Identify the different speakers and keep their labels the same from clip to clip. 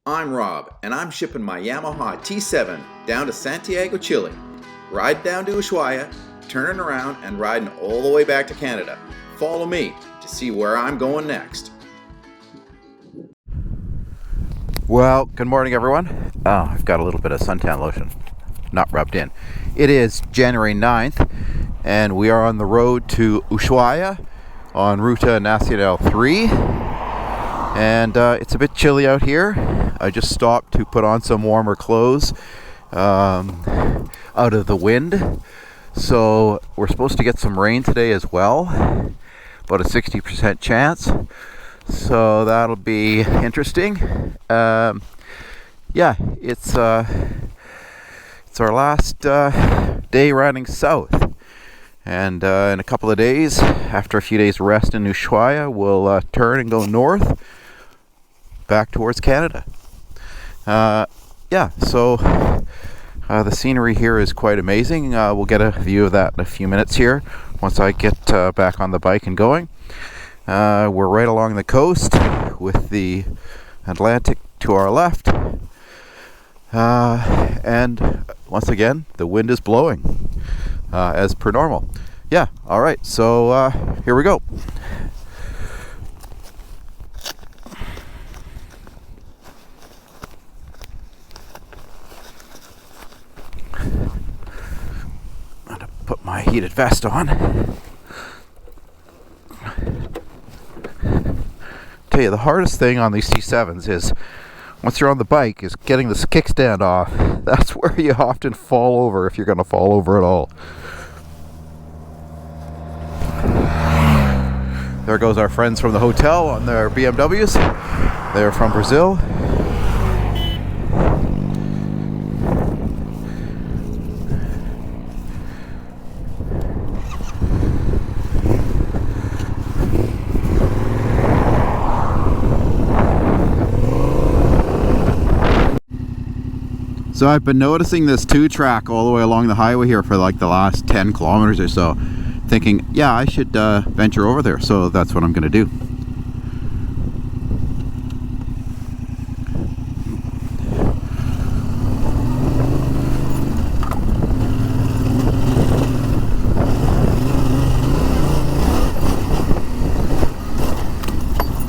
Speaker 1: I'm Rob, and I'm shipping my Yamaha T7 down to Santiago, Chile. Ride down to Ushuaia, turning around, and riding all the way back to Canada. Follow me to see where I'm going next.
Speaker 2: Well, good morning, everyone. I've got a little bit of suntan lotion, not rubbed in. It is January 9th, and we are on the road to Ushuaia on Ruta Nacional 3. And it's a bit chilly out here. I just stopped to put on some warmer clothes out of the wind. So we're supposed to get some rain today as well, about a 60% chance. So that'll be interesting. It's our last day riding south, and in a couple of days, after a few days rest in Ushuaia, we'll turn and go north back towards Canada. The scenery here is quite amazing. We'll get a view of that in a few minutes here once I get back on the bike and going. We're right along the coast with the Atlantic to our left, and once again the wind is blowing as per normal. Alright, so here we go. I'm gonna put my heated vest on. Tell you, the hardest thing on these T7s is once you're on the bike is getting this kickstand off. That's where you often fall over, if you're going to fall over at all. There goes our friends from the hotel on their BMWs. They're from Brazil. So I've been noticing this 2-track all the way along the highway here for like the last 10 kilometers or so, thinking, I should venture over there, so that's what I'm going to do.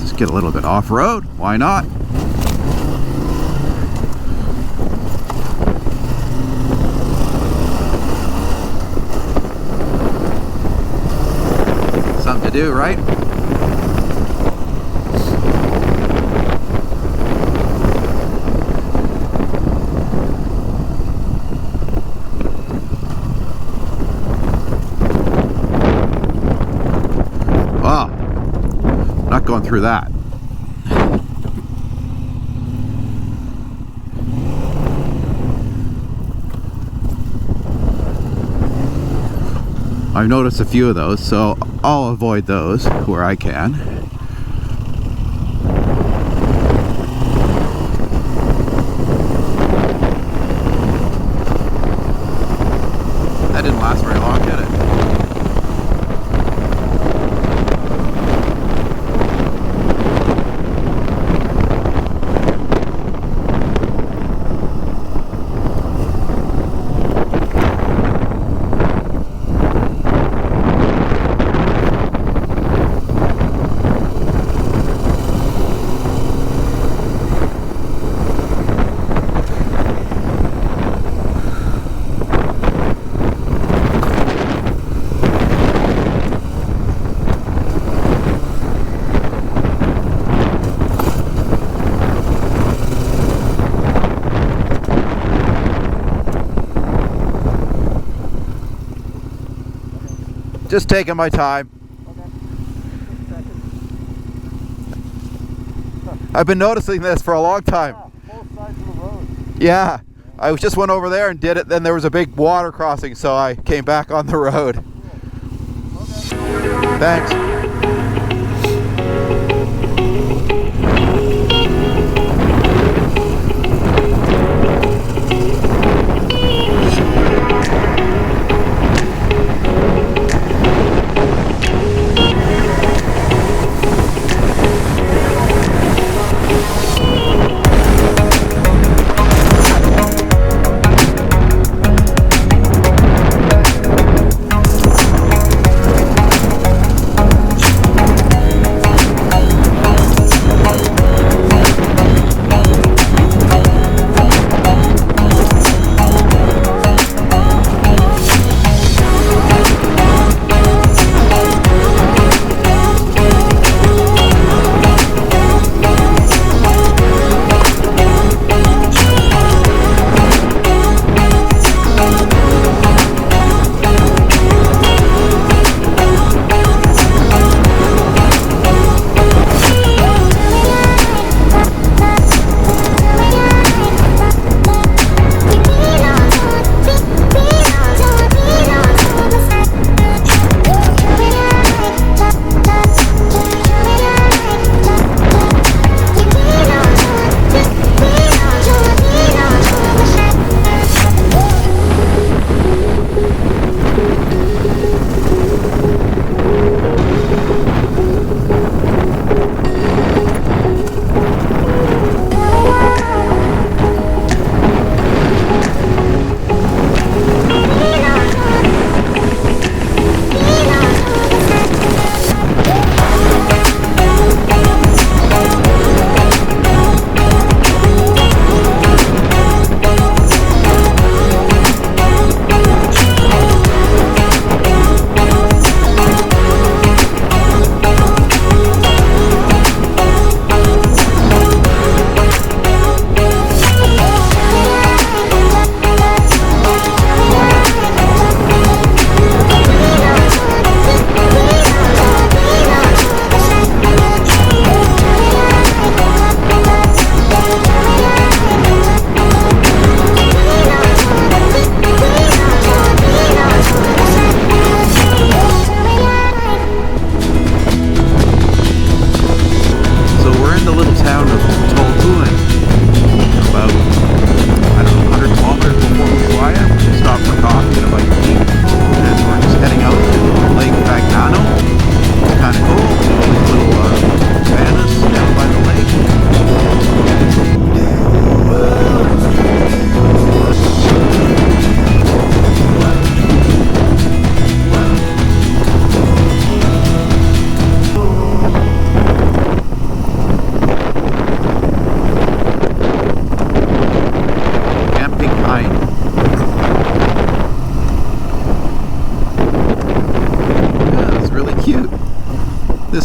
Speaker 2: Just get a little bit off-road, why not? Something to do, right? Wow, not going through that. I've noticed a few of those, so I'll avoid those where I can. That didn't last very long, did it? Just taking my time. I've been noticing this for a long time.
Speaker 3: Both sides of the road.
Speaker 2: Yeah, I just went over there and did it, then there was a big water crossing, so I came back on the road. Okay. Thanks.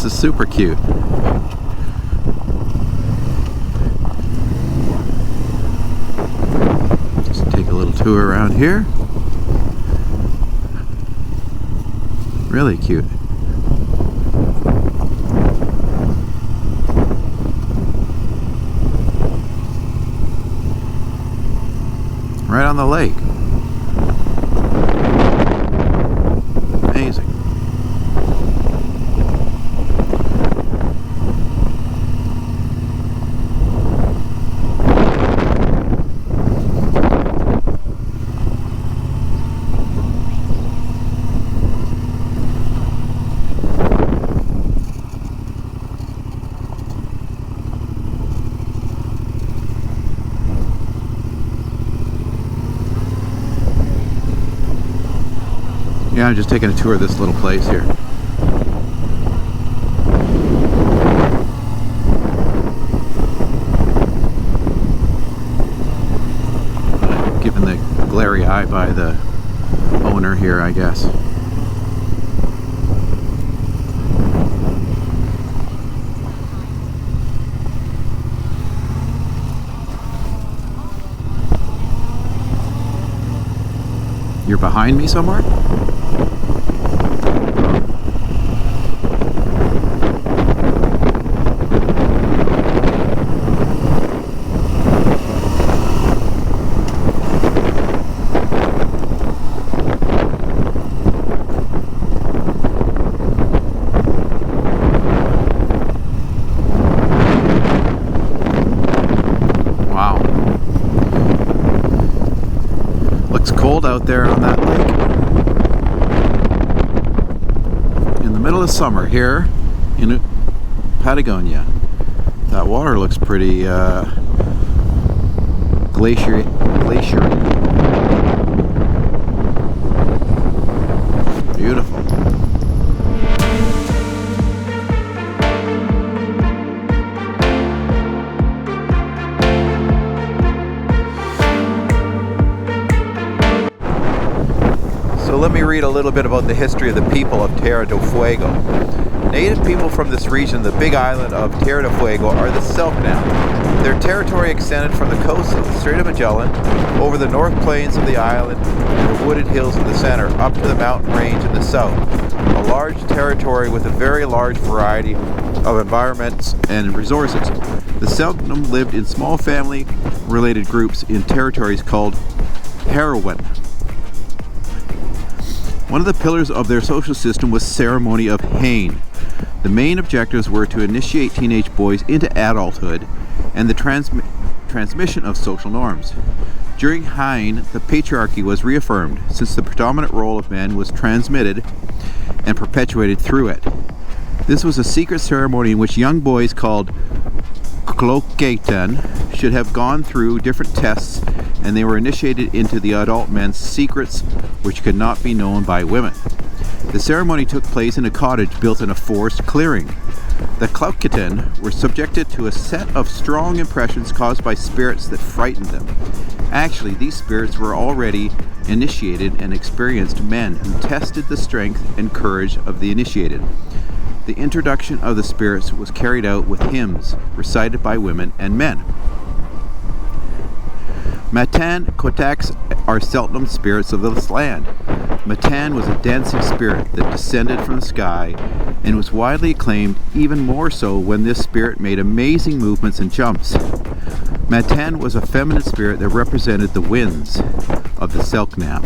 Speaker 2: This is super cute. Just take a little tour around here. Really cute. Right on the lake. Amazing. Yeah, I'm just taking a tour of this little place here. Given the glary eye by the owner here, I guess. You're behind me somewhere? Cold out there on that lake in the middle of summer here in Patagonia. That water looks pretty glacier. Beautiful. So let me read a little bit about the history of the people of Tierra del Fuego. Native people from this region, the big island of Tierra del Fuego, are the Selknam. Their territory extended from the coast of the Strait of Magellan, over the north plains of the island, and the wooded hills in the center, up to the mountain range in the south. A large territory with a very large variety of environments and resources. The Selknam lived in small family-related groups in territories called Heroin. One of the pillars of their social system was ceremony of Hain. The main objectives were to initiate teenage boys into adulthood and the transmission of social norms. During Hain, the patriarchy was reaffirmed, since the predominant role of men was transmitted and perpetuated through it. This was a secret ceremony in which young boys called Kloketan should have gone through different tests, and they were initiated into the adult men's secrets which could not be known by women. The ceremony took place in a cottage built in a forest clearing. The Kloketan were subjected to a set of strong impressions caused by spirits that frightened them. Actually, these spirits were already initiated and experienced men who tested the strength and courage of the initiated. The introduction of the spirits was carried out with hymns recited by women and men. Matan Kotaks are Selknam spirits of this land. Matan was a dancing spirit that descended from the sky and was widely acclaimed, even more so when this spirit made amazing movements and jumps. Matan was a feminine spirit that represented the winds of the Selknam.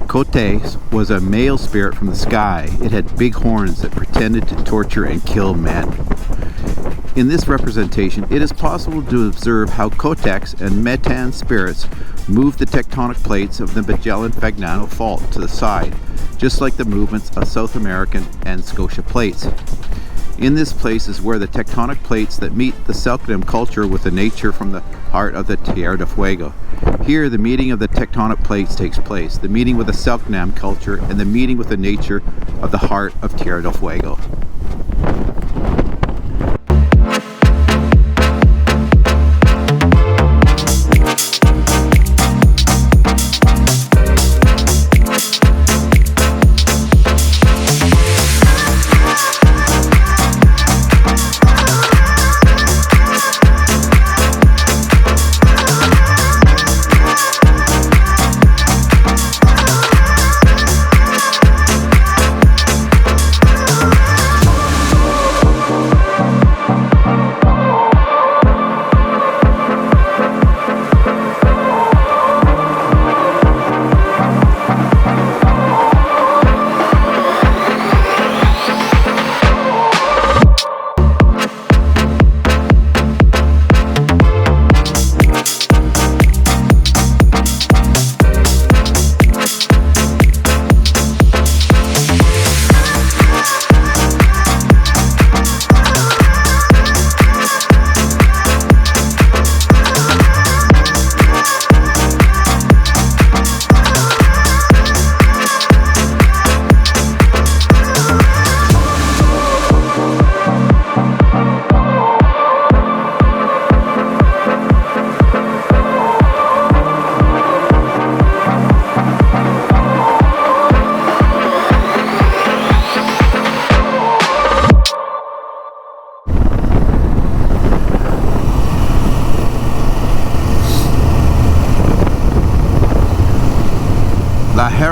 Speaker 2: Kotes was a male spirit from the sky. It had big horns that pretended to torture and kill men. In this representation, it is possible to observe how Kotaks and Matan spirits move the tectonic plates of the Magellan-Fagnano Fault to the side, just like the movements of South American and Scotia plates. In this place is where the tectonic plates that meet the Selknam culture with the nature from the heart of the Tierra del Fuego. Here, the meeting of the tectonic plates takes place, the meeting with the Selknam culture and the meeting with the nature of the heart of Tierra del Fuego.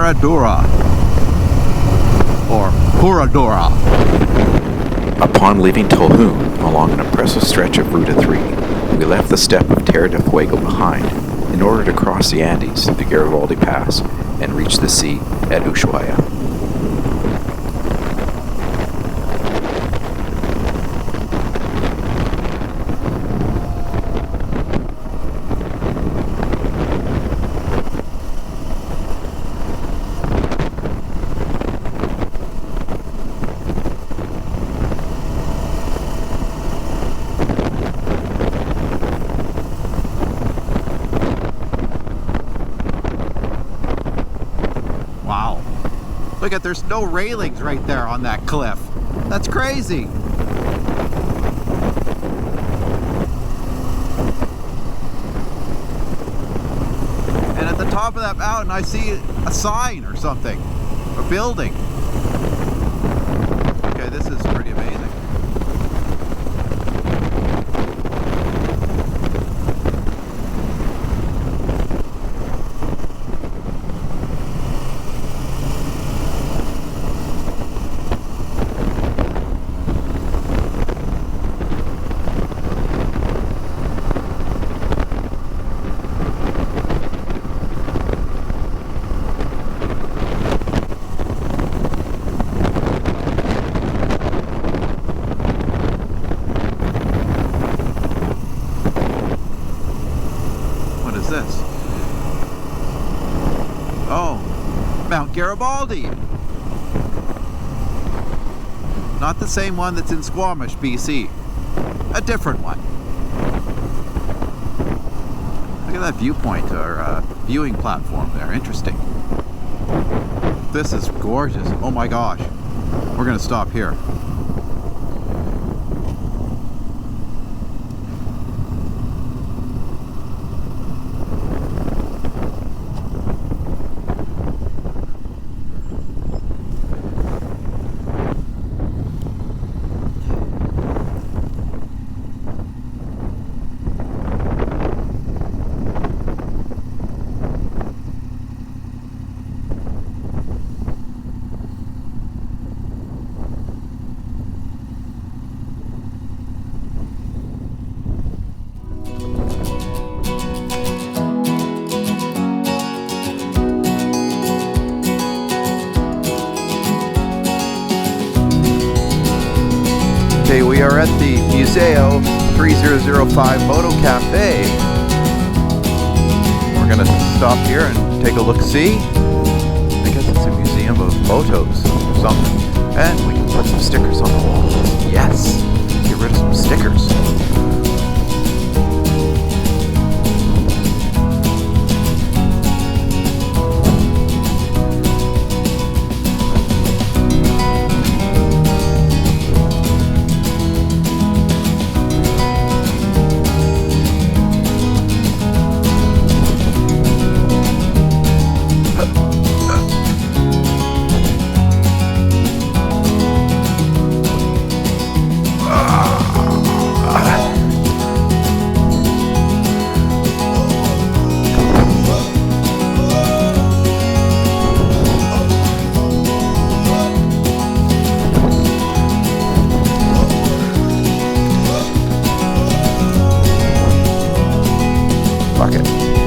Speaker 2: Herradura, or Herradura.
Speaker 1: Upon leaving Tolhuin along an impressive stretch of Ruta 3, we left the steppe of Tierra del Fuego behind in order to cross the Andes through the Garibaldi Pass and reach the sea at Ushuaia.
Speaker 2: Wow. Look at, there's no railings right there on that cliff. That's crazy. And at the top of that mountain, I see a sign or something, a building. Okay, this is pretty amazing. This? Oh, Mount Garibaldi. Not the same one that's in Squamish, BC. A different one. Look at that viewpoint, or viewing platform there. Interesting. This is gorgeous. Oh my gosh. We're gonna stop here. Okay, we are at the Museo 3005 Moto Cafe. We're gonna stop here and take a look-see. I guess it's a museum of motos or something. And we can put some stickers on the walls. Yes, get rid of some stickers.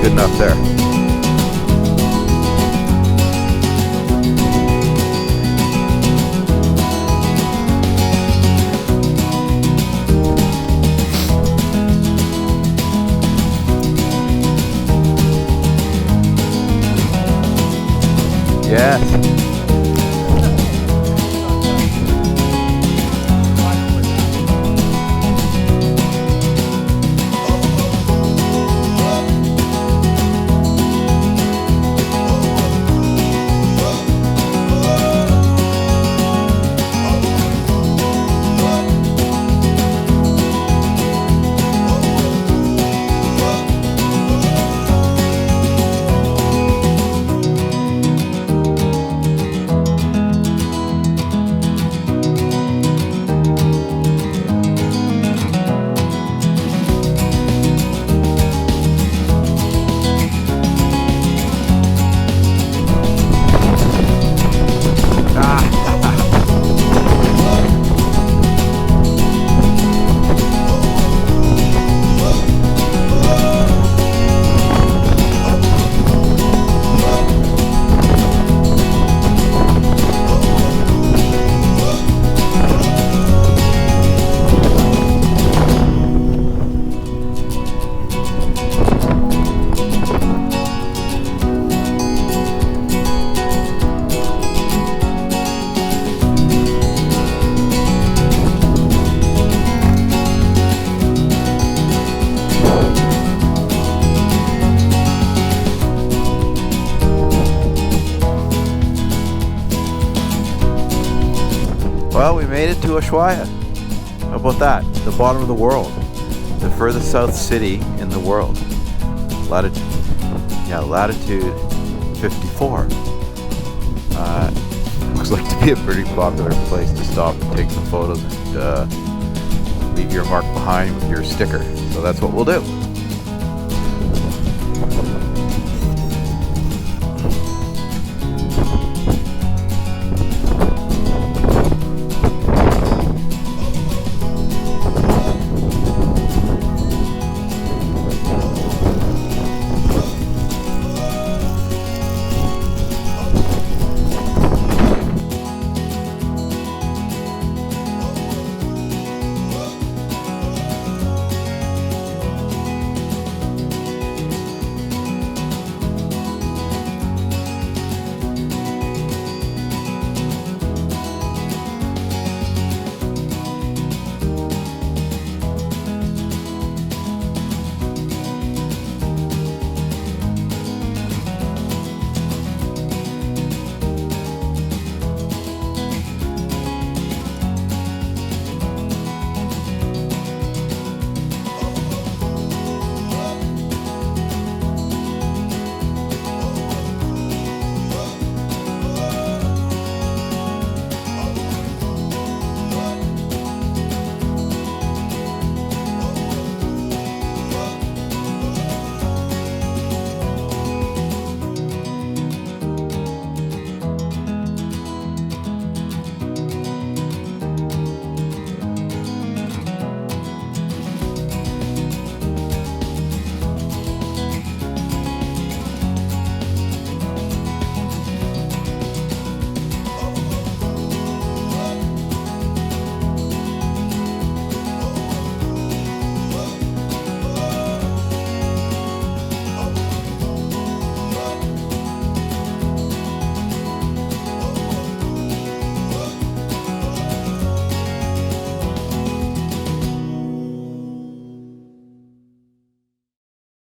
Speaker 2: Good enough there. Yes. Well, we made it to Ushuaia. How about that? The bottom of the world. The furthest south city in the world. Latitude 54. Looks like to be a pretty popular place to stop and take some photos and leave your mark behind with your sticker. So that's what we'll do.